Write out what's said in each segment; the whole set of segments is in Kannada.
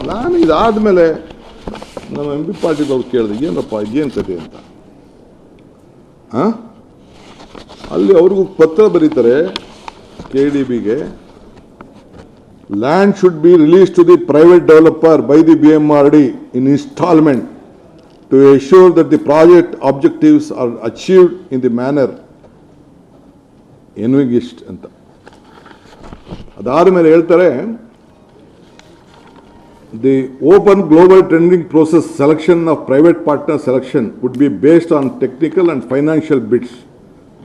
ನಾನು ಇದಾದಮೇಲೆ ನಮ್ಮ ಎಂ ಪಿ ಪಾಟೀಲ್ ಕೇಳಿದೆ, ಏನಪ್ಪ ಏನು ಕತೆ ಅಂತ. ಅಲ್ಲಿ ಅವ್ರಿಗೂ ಪತ್ರ ಬರೀತಾರೆ KDBಗೆ, land should be release to the private developer by ದಿ BMRD in instalment to ensure that the project objectives are achieved in the manner envisaged ಅಂತ. ಅದಾದ ಮೇಲೆ ಹೇಳ್ತಾರೆ, the open global tendering process selection of private partner selection would be based on technical and financial bids.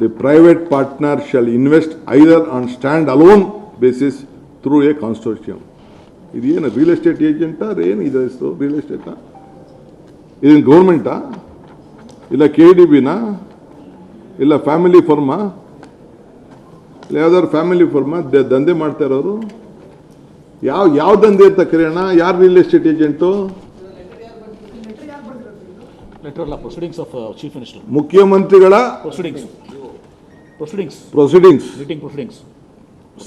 The private partner shall invest either on stand-alone basis through a consortium. ಇದು ಏನು ರಿಯಲ್ ಎಸ್ಟೇಟ್ ಏಜೆಂಟಾ ಏನು ಇದೆ ರಿಯಲ್ ಎಸ್ಟೇಟಾ? ಇದೇನು ಗೌರ್ಮೆಂಟಾ ಇಲ್ಲ KDBನಾ ಇಲ್ಲ ಫ್ಯಾಮಿಲಿ ಫರ್ಮಾ ಇಲ್ಲ ಯಾವ್ದಾದ್ರು ಫ್ಯಾಮಿಲಿ ಫರ್ಮಾ ದಂಧೆ ಮಾಡ್ತಾ ಇರೋರು? ಯಾವ ದಂಧೆ ಅಂತ ಕರೆಯೋಣ? ಯಾರು ರಿಯಲ್ ಎಸ್ಟೇಟ್ ಏಜೆಂಟು? ಮುಖ್ಯಮಂತ್ರಿಗಳ ಪ್ರೊಸೀಡಿಂಗ್ಸ್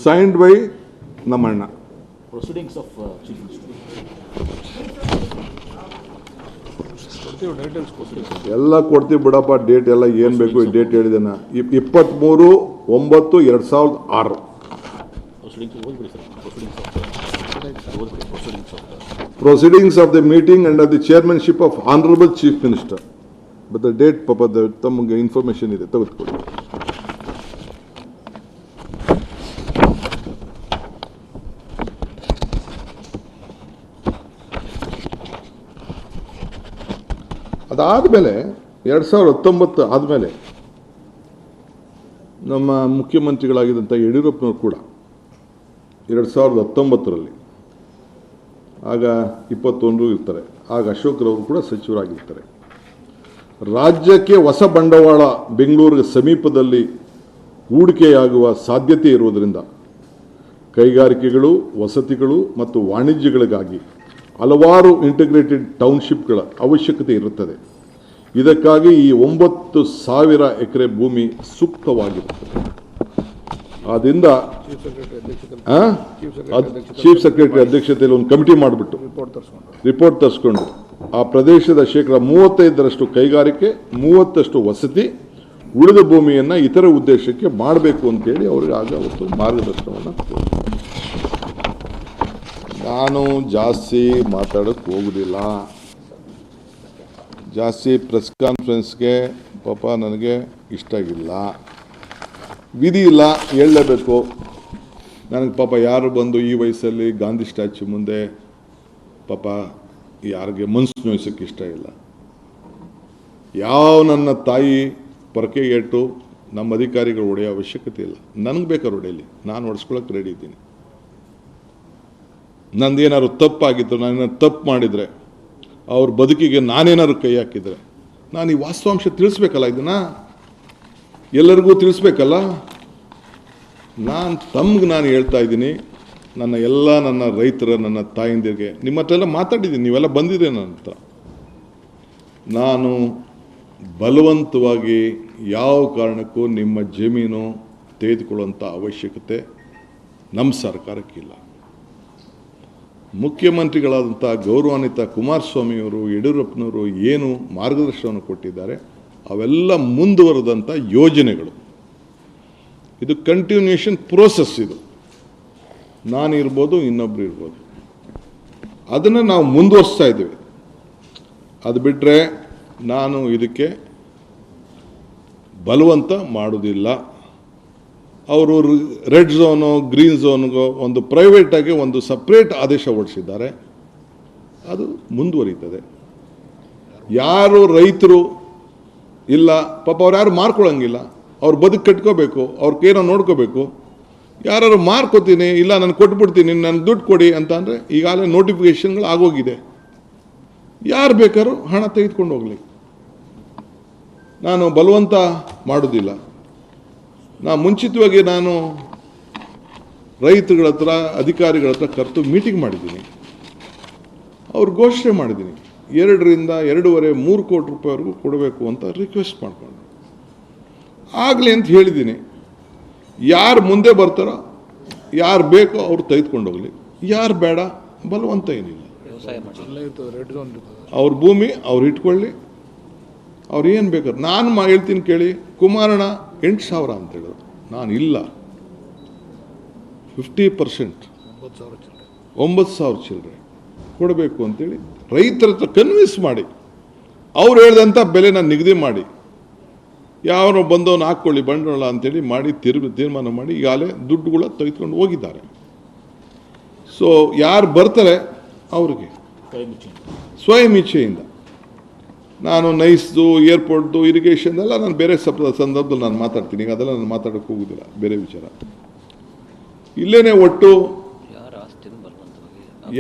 ಸೈನ್ಡ್ ಬೈ ನಮ್ಮಣ್ಣ. ಎಲ್ಲ ಕೊಡ್ತೀವಿ ಬಿಡಪ್ಪ, ಡೇಟ್ ಎಲ್ಲ ಏನು ಬೇಕು ಡೇಟ್ ಹೇಳಿದ್ದೇನೆ. 23/9/2006. Proceedings of the meeting under the chairmanship of Honorable Chief Minister. But the date, Papa, ತಮಗೆ ಇನ್ಫಾರ್ಮೇಶನ್ ಇದೆ, ತೆಗೆದುಕೊಳ್ಳಿ. ಅದಾದಮೇಲೆ 2019 ಆದಮೇಲೆ ನಮ್ಮ ಮುಖ್ಯಮಂತ್ರಿಗಳಾಗಿದ್ದಂಥ ಯಡಿಯೂರಪ್ಪನವರು ಕೂಡ 2019ರಲ್ಲಿ, ಆಗ 21 ಇರ್ತಾರೆ, ಆಗ ಅಶೋಕ್ರವರು ಕೂಡ ಸಚಿವರಾಗಿರ್ತಾರೆ. ರಾಜ್ಯಕ್ಕೆ ಹೊಸ ಬಂಡವಾಳ ಬೆಂಗಳೂರಿಗೆ ಸಮೀಪದಲ್ಲಿ ಹೂಡಿಕೆಯಾಗುವ ಸಾಧ್ಯತೆ ಇರುವುದರಿಂದ ಕೈಗಾರಿಕೆಗಳು, ವಸತಿಗಳು ಮತ್ತು ವಾಣಿಜ್ಯಗಳಿಗಾಗಿ ಹಲವಾರು ಇಂಟಿಗ್ರೇಟೆಡ್ ಟೌನ್ಶಿಪ್ಗಳ ಅವಶ್ಯಕತೆ ಇರುತ್ತದೆ. ಇದಕ್ಕಾಗಿ ಈ 9,000 ಎಕರೆ ಭೂಮಿ ಸೂಕ್ತವಾಗಿರುತ್ತದೆ. ಆದ್ದರಿಂದ ಚೀಫ್ ಸೆಕ್ರೆಟರಿ ಅಧ್ಯಕ್ಷತೆಯಲ್ಲಿ ಒಂದು ಕಮಿಟಿ ಮಾಡಿಬಿಟ್ಟು ರಿಪೋರ್ಟ್ ತರಿಸ್ಕೊಂಡು ಆ ಪ್ರದೇಶದ 35% ಕೈಗಾರಿಕೆ, 30% ವಸತಿ, ಉಳಿದ ಭೂಮಿಯನ್ನು ಇತರ ಉದ್ದೇಶಕ್ಕೆ ಮಾಡಬೇಕು ಅಂತೇಳಿ ಅವರಿಗೆ ಆಗ ಅವತ್ತು ಮಾರ್ಗದರ್ಶನವನ್ನು. ನಾನು ಜಾಸ್ತಿ ಮಾತಾಡೋಕ್ಕೆ ಹೋಗುವುದಿಲ್ಲ, ಜಾಸ್ತಿ ಪ್ರೆಸ್ ಕಾನ್ಫರೆನ್ಸ್ಗೆ ಪಾಪ ನನಗೆ ಇಷ್ಟ ಇಲ್ಲ, ವಿಧಿ ಇಲ್ಲ, ಹೇಳಲೇಬೇಕು. ನನಗೆ ಪಾಪ ಯಾರು ಬಂದು ಈ ವಯಸ್ಸಲ್ಲಿ ಗಾಂಧಿ ಸ್ಟ್ಯಾಚ್ಯು ಮುಂದೆ ಪಾಪ ಯಾರಿಗೆ ಮನಸ್ಸು ನೋಯಿಸೋಕ್ಕೆ ಇಷ್ಟ ಇಲ್ಲ. ಯಾವ ನನ್ನ ತಾಯಿ ಪೊರಕೆಗೇಟು ನಮ್ಮ ಅಧಿಕಾರಿಗಳು ಹೊಡೆಯೋ ಅವಶ್ಯಕತೆ ಇಲ್ಲ. ನನಗೆ ಬೇಕಾದ್ರೆ ಹೊಡೆಯಲಿ, ನಾನು ಹೊಡೆಸ್ಕೊಳ್ಳೋಕೆ ರೆಡಿ ಇದ್ದೀನಿ. ನಂದೇನಾದ್ರು ತಪ್ಪಾಗಿತ್ತು, ನಾನೇನಾದ್ರು ತಪ್ಪು ಮಾಡಿದರೆ, ಅವ್ರ ಬದುಕಿಗೆ ನಾನೇನಾದ್ರು ಕೈ ಹಾಕಿದರೆ, ನಾನು ಈ ವಾಸ್ತವಾಂಶ ತಿಳಿಸ್ಬೇಕಲ್ಲ, ಇದನ್ನು ಎಲ್ಲರಿಗೂ ತಿಳಿಸ್ಬೇಕಲ್ಲ. ನಾನು ಹೇಳ್ತಾ ಇದ್ದೀನಿ, ನನ್ನ ರೈತರ, ನನ್ನ ತಾಯಿಂದಿರಿಗೆ, ನಿಮ್ಮ ಹತ್ರ ಎಲ್ಲ ಮಾತಾಡಿದ್ದೀನಿ, ನೀವೆಲ್ಲ ಬಂದಿದೆ ನನ್ನ ಹತ್ರ. ನಾನು ಬಲವಂತವಾಗಿ ಯಾವ ಕಾರಣಕ್ಕೂ ನಿಮ್ಮ ಜಮೀನು ತೆಗೆದುಕೊಳ್ಳುವಂಥ ಅವಶ್ಯಕತೆ ನಮ್ಮ ಸರ್ಕಾರಕ್ಕಿಲ್ಲ. ಮುಖ್ಯಮಂತ್ರಿಗಳಾದಂಥ ಗೌರವಾನ್ವಿತ ಕುಮಾರಸ್ವಾಮಿಯವರು, ಯಡಿಯೂರಪ್ಪನವರು ಏನು ಮಾರ್ಗದರ್ಶನವನ್ನು ಕೊಟ್ಟಿದ್ದಾರೆ ಅವೆಲ್ಲ ಮುಂದುವರೆದಂಥ ಯೋಜನೆಗಳು. ಇದು ಕಂಟಿನ್ಯೂಷನ್ ಪ್ರೋಸೆಸ್. ಇದು ನಾನಿರ್ಬೋದು, ಇನ್ನೊಬ್ರು ಇರ್ಬೋದು, ಅದನ್ನು ನಾವು ಮುಂದುವರಿಸ್ತಾ ಇದ್ದೀವಿ. ಅದು ಬಿಟ್ಟರೆ ನಾನು ಇದಕ್ಕೆ ಬಲವಂತ ಮಾಡೋದಿಲ್ಲ. ಅವರು ರೆಡ್ ಝೋನು, ಗ್ರೀನ್ ಝೋನ್ಗೋ ಒಂದು ಪ್ರೈವೇಟಾಗಿ ಒಂದು ಸಪ್ರೇಟ್ ಆದೇಶ ಹೊರಡಿಸಿದ್ದಾರೆ, ಅದು ಮುಂದುವರಿತದೆ. ಯಾರು ರೈತರು ಇಲ್ಲ ಪಾಪ, ಅವ್ರು ಯಾರು ಮಾರ್ಕೊಳ್ಳೋಂಗಿಲ್ಲ, ಅವ್ರ ಬದುಕು ಕಟ್ಕೋಬೇಕು, ಅವ್ರಿಗೇನೋ ನೋಡ್ಕೋಬೇಕು. ಯಾರು ಮಾರ್ಕೋತೀನಿ, ಇಲ್ಲ ನಾನು ಕೊಟ್ಬಿಡ್ತೀನಿ, ನನಗೆ ದುಡ್ಡು ಕೊಡಿ ಅಂತ ಅಂದರೆ ಈಗಾಗಲೇ ನೋಟಿಫಿಕೇಷನ್ಗಳು ಆಗೋಗಿದೆ. ಯಾರು ಬೇಕಾದ್ರೂ ಹಣ ತೆಗೆದುಕೊಂಡು ಹೋಗಲಿ, ನಾನು ಬಲವಂತ ಮಾಡೋದಿಲ್ಲ. ಮುಂಚಿತವಾಗಿ ನಾನು ರೈತರುಗಳ ಹತ್ರ, ಅಧಿಕಾರಿಗಳ ಹತ್ರ ಕರೆದು ಮೀಟಿಂಗ್ ಮಾಡಿದ್ದೀನಿ. ಅವ್ರು ಘೋಷಣೆ ಮಾಡಿದ್ದೀನಿ, 2 ರಿಂದ 2.5, 3 ಕೋಟಿ ರೂಪಾಯಿವರೆಗೂ ಕೊಡಬೇಕು ಅಂತ ರಿಕ್ವೆಸ್ಟ್ ಮಾಡ್ಕೊಂಡು ಆಗಲಿ ಅಂತ ಹೇಳಿದ್ದೀನಿ. ಯಾರು ಮುಂದೆ ಬರ್ತಾರೋ, ಯಾರು ಬೇಕೋ ಅವ್ರು ತೆಗೆದುಕೊಂಡು ಹೋಗಲಿ, ಯಾರು ಬೇಡ ಬಲವಂತ ಏನಿಲ್ಲ. ವ್ಯವಸಾಯ ಮಾಡಿ ಅವ್ರ ಭೂಮಿ ಅವ್ರು ಇಟ್ಕೊಳ್ಳಿ, ಅವ್ರು ಏನು ಬೇಕಾದ್ರೆ. ನಾನು ಹೇಳ್ತೀನಿ ಕೇಳಿ, ಕುಮಾರಣ್ಣ 8,000 ಅಂತ ಹೇಳಿದ್ರು, ನಾನು ಇಲ್ಲ 50% 9,000 ಚಿಲ್ಲರೆ ಕೊಡಬೇಕು ಅಂತೇಳಿ ರೈತರ ಹತ್ರ ಕನ್ವಿನ್ಸ್ ಮಾಡಿ, ಅವ್ರು ಹೇಳಿದಂಥ ಬೆಲೆನ ನಿಗದಿ ಮಾಡಿ, ಯಾವನೋ ಬಂದವನು ಹಾಕ್ಕೊಳ್ಳಿ ಬಂಡವಾಳ ಅಂತೇಳಿ ಮಾಡಿ ತೀರ್ಮಾನ ಮಾಡಿ ಈಗಾಗಲೇ ದುಡ್ಡುಗಳ ತೆಗೆದುಕೊಂಡು ಹೋಗಿದ್ದಾರೆ. ಸೊ ಯಾರು ಬರ್ತಾರೆ ಅವ್ರಿಗೆ ಸ್ವಯಂ ಇಚ್ಛೆಯಿಂದ. ನಾನು ನೈಸ್ದು, ಏರ್ಪೋರ್ಟ್ದು, ಇರಿಗೇಷನ್ ಎಲ್ಲ ನಾನು ಬೇರೆ ಸಂದರ್ಭದಲ್ಲಿ ನಾನು ಮಾತಾಡ್ತೀನಿ, ಈಗ ಅದೆಲ್ಲ ನಾನು ಮಾತಾಡೋಕ್ಕೆ ಹೋಗೋದಿಲ್ಲ, ಬೇರೆ ವಿಚಾರ. ಇಲ್ಲೇನೆ ಒಟ್ಟು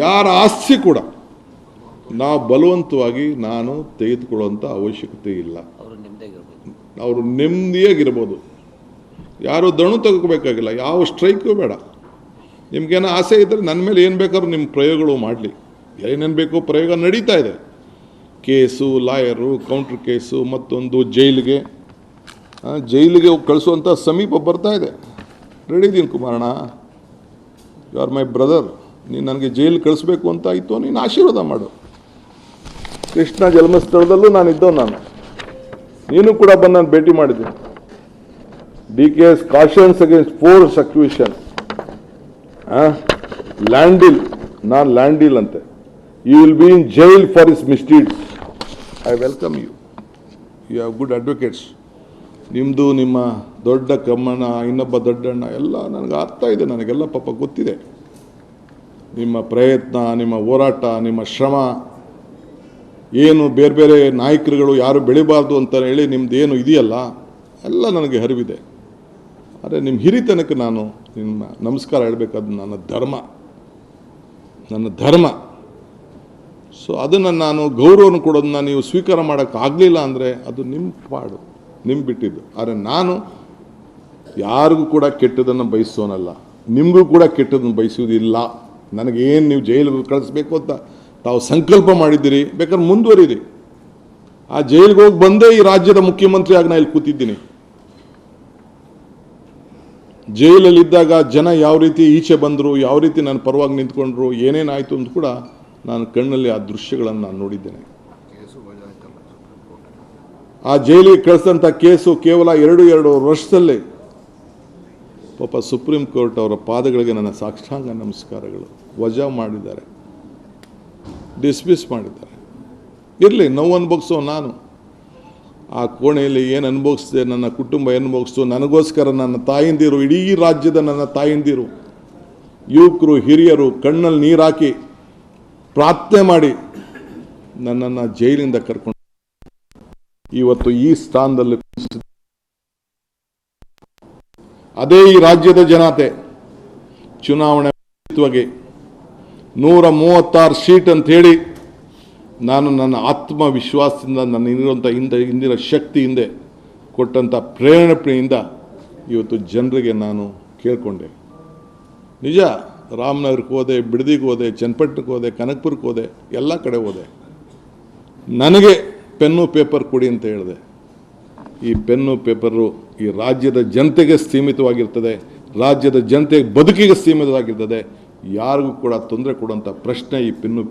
ಯಾರ ಆಸ್ತಿ ಕೂಡ ನಾವು ಬಲವಂತವಾಗಿ ನಾನು ತೆಗೆದುಕೊಳ್ಳುವಂಥ ಅವಶ್ಯಕತೆ ಇಲ್ಲ. ಅವರು ನೆಮ್ಮದಿಯಾಗಿರ್ಬೋದು, ಯಾರು ದಣು ತೆಗೋಬೇಕಾಗಿಲ್ಲ, ಯಾವ ಸ್ಟ್ರೈಕು ಬೇಡ. ನಿಮ್ಗೇನೋ ಆಸೆ ಇದ್ದರೆ ನನ್ನ ಮೇಲೆ ಏನು ಬೇಕಾದ್ರೂ ನಿಮ್ಮ ಪ್ರಯೋಗಗಳು ಮಾಡಲಿ, ಏನೇನು ಬೇಕೋ ಪ್ರಯೋಗ ನಡೀತಾ ಇದೆ. ಕೇಸು, ಲಾಯರು, ಕೌಂಟ್ರ್ ಕೇಸು, ಮತ್ತೊಂದು ಜೈಲಿಗೆ ಕಳಿಸುವಂಥ ಸಮೀಪ ಬರ್ತಾ ಇದೆ. ರೆಡಿ ಇದ್ದೀನಿ ಕುಮಾರಣ್ಣ, ಯು ಆರ್ ಮೈ ಬ್ರದರ್. ನೀನು ನನಗೆ ಜೈಲಿಗೆ ಕಳಿಸ್ಬೇಕು ಅಂತ ಆಯಿತು, ನೀನು ಆಶೀರ್ವಾದ ಮಾಡು. ಕೃಷ್ಣ ಜನ್ಮಸ್ಥಳದಲ್ಲೂ ನಾನು ನೀನು ಕೂಡ ಬಂದು ನಾನು ಭೇಟಿ ಮಾಡಿದ್ದೀನಿ. DKS cautions against force acquisition, ಲ್ಯಾಂಡಿಲ್, ನಾನು ಲ್ಯಾಂಡಿಲ್ ಅಂತೆ. You will be in jail for his misdeeds. I welcome you, you have good advocates. ನಿಮ್ಮದು, ನಿಮ್ಮ ದೊಡ್ಡ ಕಮ್ಮಣ್ಣ, ಇನ್ನೊಬ್ಬ ದೊಡ್ಡಣ್ಣ ಎಲ್ಲ ನನಗೆ ಅರ್ಥ ಇದೆ, ನನಗೆಲ್ಲ ಪಾಪ ಗೊತ್ತಿದೆ. ನಿಮ್ಮ ಪ್ರಯತ್ನ, ನಿಮ್ಮ ಹೋರಾಟ, ನಿಮ್ಮ ಶ್ರಮ ಏನು, ಬೇರೆ ಬೇರೆ ನಾಯಕರುಗಳು ಯಾರು ಬೆಳಿಬಾರ್ದು ಅಂತ ಹೇಳಿ ನಿಮ್ದು ಏನು ಇದೆಯಲ್ಲ ಎಲ್ಲ ನನಗೆ ಅರಿವಿದೆ. ಆದರೆ ನಿಮ್ಮ ಹಿರಿತನಕ್ಕೆ ನಾನು ನಿಮ್ಮ ನಮಸ್ಕಾರ ಹೇಳಬೇಕಾದ ನನ್ನ ಧರ್ಮ. ಸೊ ಅದನ್ನು ನಾನು ಗೌರವವನ್ನು ಕೊಡೋದನ್ನ ನೀವು ಸ್ವೀಕಾರ ಮಾಡೋಕ್ಕಾಗಲಿಲ್ಲ ಅಂದರೆ ಅದು ನಿಮ್ಮ ಪಾಡು, ನಿಮ್ಮ ಬಿಟ್ಟಿದ್ದು. ಆದರೆ ನಾನು ಯಾರಿಗೂ ಕೂಡ ಕೆಟ್ಟದನ್ನು ಬಯಸೋನಲ್ಲ, ನಿಮಗೂ ಕೂಡ ಕೆಟ್ಟದನ್ನು ಬಯಸುವುದಿಲ್ಲ. ನನಗೇನು ನೀವು ಜೈಲಿಗೆ ಕಳಿಸ್ಬೇಕು ಅಂತ ತಾವು ಸಂಕಲ್ಪ ಮಾಡಿದ್ದೀರಿ, ಬೇಕಾದ್ರೆ ಮುಂದುವರಿರಿ. ಆ ಜೈಲಿಗೆ ಹೋಗಿ ಬಂದೇ ಈ ರಾಜ್ಯದ ಮುಖ್ಯಮಂತ್ರಿ ಆಗಿ ನಾನು ಇಲ್ಲಿ ಕೂತಿದ್ದೀನಿ. ಜೈಲಲ್ಲಿದ್ದಾಗ ಜನ ಯಾವ ರೀತಿ ಈಚೆ ಬಂದರು, ಯಾವ ರೀತಿ ನನ್ನ ಪರವಾಗಿ ನಿಂತ್ಕೊಂಡ್ರು, ಏನೇನಾಯಿತು ಅಂತ ಕೂಡ ನಾನು ಕಣ್ಣಲ್ಲಿ ಆ ದೃಶ್ಯಗಳನ್ನು ನಾನು ನೋಡಿದ್ದೇನೆ. ಆ ಜೈಲಿಗೆ ಕಳಿಸಿದಂಥ ಕೇಸು ಕೇವಲ 2 ವರ್ಷದಲ್ಲೇ ಪಾಪ ಸುಪ್ರೀಂ ಕೋರ್ಟ್ ಅವರ ಪಾದಗಳಿಗೆ ನನ್ನ ಸಾಷ್ಟಾಂಗ ನಮಸ್ಕಾರಗಳು. ವಜಾ ಮಾಡಿದ್ದಾರೆ, ಡಿಸ್ಮಿಸ್ ಮಾಡಿದ್ದಾರೆ. ಇರಲಿ, ನೋವು ಅನುಭವಿಸೋ ನಾನು ಆ ಕೋಣೆಯಲ್ಲಿ ಏನು ಅನುಭವಿಸಿದೆ, ನನ್ನ ಕುಟುಂಬ ಅನುಭವಿಸ್ತು. ನನಗೋಸ್ಕರ ನನ್ನ ತಾಯಂದಿರು, ಇಡೀ ರಾಜ್ಯದ ನನ್ನ ತಾಯಂದಿರು, ಯುವಕರು, ಹಿರಿಯರು ಕಣ್ಣಲ್ಲಿ ನೀರು ಹಾಕಿ ಪ್ರಾರ್ಥನೆ ಮಾಡಿ ನನ್ನನ್ನು ಜೈಲಿಂದ ಕರ್ಕೊಂಡು ಇವತ್ತು ಈ ಸ್ಥಾನದಲ್ಲಿ. ಅದೇ ಈ ರಾಜ್ಯದ ಜನತೆ ಚುನಾವಣೆ 136 ಸೀಟ್ ಅಂತ ಹೇಳಿ ನಾನು ನನ್ನ ಆತ್ಮವಿಶ್ವಾಸದಿಂದ, ನನ್ನ ಇರುವಂಥ ಇಂದಿನ ಶಕ್ತಿ ಹಿಂದೆ ಕೊಟ್ಟಂಥ ಪ್ರೇರಣೆಯಿಂದ ಇವತ್ತು ಜನರಿಗೆ ನಾನು ಕೇಳಿಕೊಂಡೆ. ನಿಜ, ರಾಮನಗರಕ್ಕೆ ಹೋದೆ, ಬಿಡದಿಗೆ ಹೋದೆ, ಚನ್ನಪಟ್ಟಣಕ್ಕೆ ಹೋದೆ, ಕನಕಪುರಕ್ಕೆ ಹೋದೆ, ಎಲ್ಲ ಕಡೆ ಹೋದೆ. ನನಗೆ ಪೆನ್ನು ಪೇಪರ್ ಕೊಡಿ ಅಂತ ಹೇಳಿದೆ. ಈ ಪೆನ್ನು ಪೇಪರು ಈ ರಾಜ್ಯದ ಜನತೆಗೆ ಸೀಮಿತವಾಗಿರ್ತದೆ, ರಾಜ್ಯದ ಜನತೆ ಬದುಕಿಗೆ ಸೀಮಿತವಾಗಿರ್ತದೆ. ಯಾರಿಗೂ ಕೂಡ ತೊಂದರೆ ಕೊಡುವಂಥ ಪ್ರಶ್ನೆ ಈ ಪೆನ್ನು